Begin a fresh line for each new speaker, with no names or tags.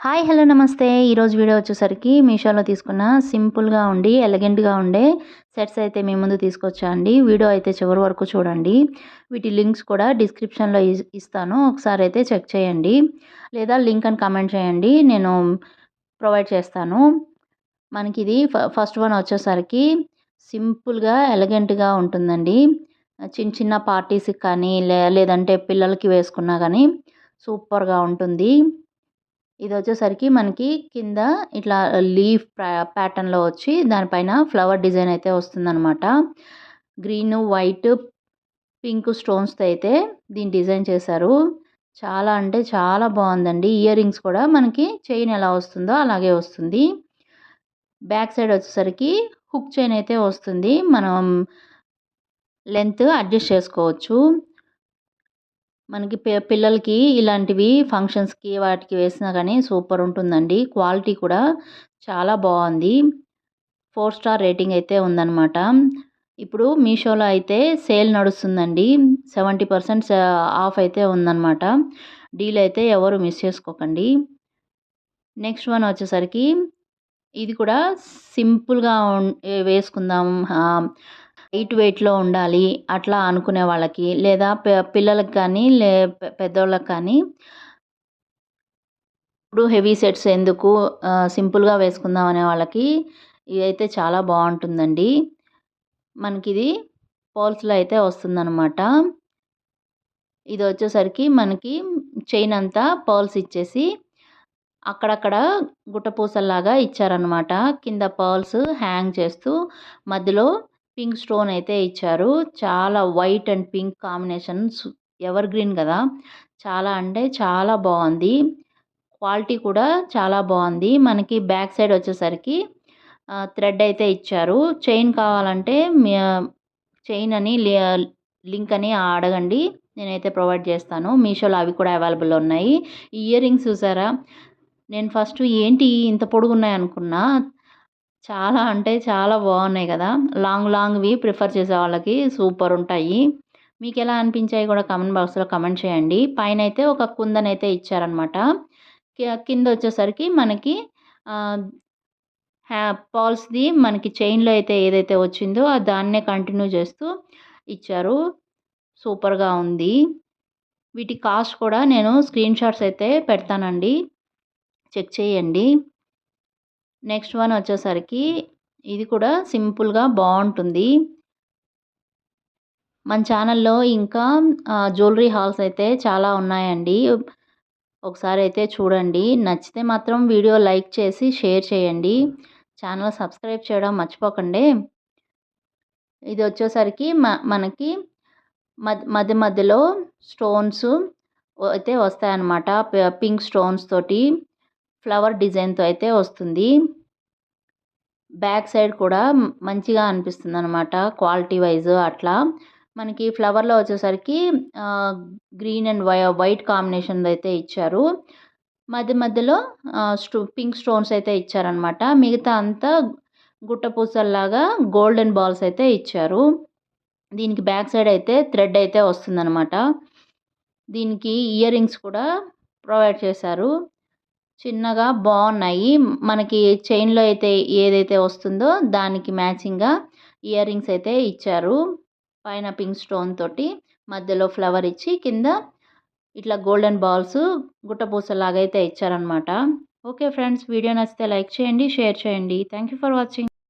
Hi hello నమస్తే. ఈరోజు video వచ్చేసరికి మీషోలో తీసుకున్న సింపుల్గా ఉండి ఎలిగెంట్గా ఉండే సెట్స్ అయితే మీ ముందు తీసుకొచ్చా అండి. వీడియో అయితే చివరి వరకు చూడండి. వీటి లింక్స్ కూడా డిస్క్రిప్షన్లో ఇస్తాను, ఒకసారి అయితే చెక్ చేయండి. లేదా లింక్ అని కామెంట్ చేయండి, నేను ప్రొవైడ్ చేస్తాను. మనకి ఇది ఫస్ట్ వన్ వచ్చేసరికి సింపుల్గా ఎలిగెంట్గా ఉంటుందండి. చిన్న చిన్న పార్టీస్కి కానీ లేదంటే పిల్లలకి వేసుకున్నా కానీ సూపర్గా ఉంటుంది. ఇది వచ్చేసరికి మనకి కింద ఇట్లా లీఫ్ ప్యాటర్న్లో వచ్చి దానిపైన ఫ్లవర్ డిజైన్ అయితే వస్తుందన్నమాట. గ్రీన్, వైట్, పింక్ స్టోన్స్తో అయితే దీన్ని డిజైన్ చేశారు. చాలా అంటే చాలా బాగుందండి. ఇయర్ రింగ్స్ కూడా మనకి చైన్ ఎలా వస్తుందో అలాగే వస్తుంది. బ్యాక్ సైడ్ వచ్చేసరికి హుక్ చైన్ అయితే వస్తుంది, మనం లెంత్ అడ్జస్ట్ చేసుకోవచ్చు. మనకి పిల్లలకి ఇలాంటివి ఫంక్షన్స్కి వాటికి వేసినా కానీ సూపర్ ఉంటుందండి. క్వాలిటీ కూడా చాలా బాగుంది. 4 స్టార్ రేటింగ్ అయితే ఉందన్నమాట. ఇప్పుడు మీషోలో అయితే సేల్ నడుస్తుందండి. 70% ఆఫ్ అయితే ఉందన్నమాట. డీల్ అయితే ఎవరు మిస్ చేసుకోకండి. నెక్స్ట్ వన్ వచ్చేసరికి ఇది కూడా సింపుల్గా వేసుకుందాం, లైట్ వెయిట్లో ఉండాలి అట్లా అనుకునే వాళ్ళకి, లేదా పిల్లలకి కానీ పెద్దోళ్ళకి కానీ ఇప్పుడు హెవీ సెట్స్ ఎందుకు, సింపుల్గా వేసుకుందాం అనే వాళ్ళకి ఇదైతే చాలా బాగుంటుందండి. మనకి ఇది పర్ల్స్లో అయితే వస్తుందన్నమాట. ఇది వచ్చేసరికి మనకి చైన్ అంతా పర్ల్స్ ఇచ్చేసి అక్కడక్కడ గుట్టపూసల్లాగా ఇచ్చారనమాట. కింద పర్ల్స్ హ్యాంగ్ చేస్తూ మధ్యలో పింక్ స్టోన్ అయితే ఇచ్చారు. చాలా white and pink combinations, ever green కదా, చాలా అంటే చాలా బాగుంది. క్వాలిటీ కూడా చాలా బాగుంది. మనకి బ్యాక్ సైడ్ వచ్చేసరికి థ్రెడ్ అయితే ఇచ్చారు. చైన్ కావాలంటే చైన్ అని లింక్ అని అడగండి, నేనైతే ప్రొవైడ్ చేస్తాను. మీషోలో అవి కూడా అవైలబుల్ ఉన్నాయి. ఇయర్ రింగ్స్ చూసారా, నేను ఫస్ట్ ఏంటి ఇంత పొడుగున్నాయి అనుకున్నా. చాలా అంటే చాలా బాగున్నాయి కదా. లాంగ్వి ప్రిఫర్ చేసే వాళ్ళకి సూపర్ ఉంటాయి. మీకు ఎలా అనిపించాయి కూడా కామెంట్ బాక్స్లో కామెంట్ చేయండి. పైన అయితే ఒక కుందన్ అయితే ఇచ్చారనమాట. కింద వచ్చేసరికి మనకి పర్ల్స్ది మనకి చైన్లో అయితే ఏదైతే వచ్చిందో దాన్నే కంటిన్యూ చేస్తూ ఇచ్చారు. సూపర్గా ఉంది. వీటి కాస్ట్ కూడా నేను స్క్రీన్ షాట్స్ అయితే పెడతానండి, చెక్ చేయండి. నెక్స్ట్ వన్ వచ్చేసరికి ఇది కూడా సింపుల్గా బాగుంటుంది. మన ఛానల్లో ఇంకా జ్యువెలరీ హాల్స్ అయితే చాలా ఉన్నాయండి, ఒకసారి అయితే చూడండి. నచ్చితే మాత్రం వీడియో లైక్ చేసి షేర్ చేయండి. ఛానల్ సబ్స్క్రైబ్ చేయడం మర్చిపోకండి. ఇది వచ్చేసరికి మనకి మధ్య మధ్యలో స్టోన్స్ అయితే వస్తాయన్నమాట. పింక్ స్టోన్స్ తోటి ఫ్లవర్ డిజైన్తో అయితే వస్తుంది. బ్యాక్ సైడ్ కూడా మంచిగా అనిపిస్తుంది అనమాట, క్వాలిటీ వైజ్ అట్లా. మనకి ఫ్లవర్లో వచ్చేసరికి గ్రీన్ అండ్ వైట్ కాంబినేషన్లో అయితే ఇచ్చారు. మధ్య మధ్యలో పింక్ స్టోన్స్ అయితే ఇచ్చారనమాట. మిగతా అంతా గుట్టపూసల్లాగా గోల్డెన్ బాల్స్ అయితే ఇచ్చారు. దీనికి బ్యాక్ సైడ్ అయితే థ్రెడ్ అయితే వస్తుందన్నమాట. దీనికి ఇయర్ రింగ్స్ కూడా ప్రొవైడ్ చేశారు. చిన్నగా బాగున్నాయి. మనకి చైన్లో అయితే ఏదైతే వస్తుందో దానికి మ్యాచింగ్గా ఇయర్ రింగ్స్ అయితే ఇచ్చారు. పైన పింక్ స్టోన్ తోటి మధ్యలో ఫ్లవర్ ఇచ్చి కింద ఇట్లా గోల్డెన్ బాల్స్ గుట్టపూసలాగా అయితే ఇచ్చారనమాట. ఓకే ఫ్రెండ్స్, వీడియో నచ్చితే లైక్ చేయండి, షేర్ చేయండి. Thank you for watching.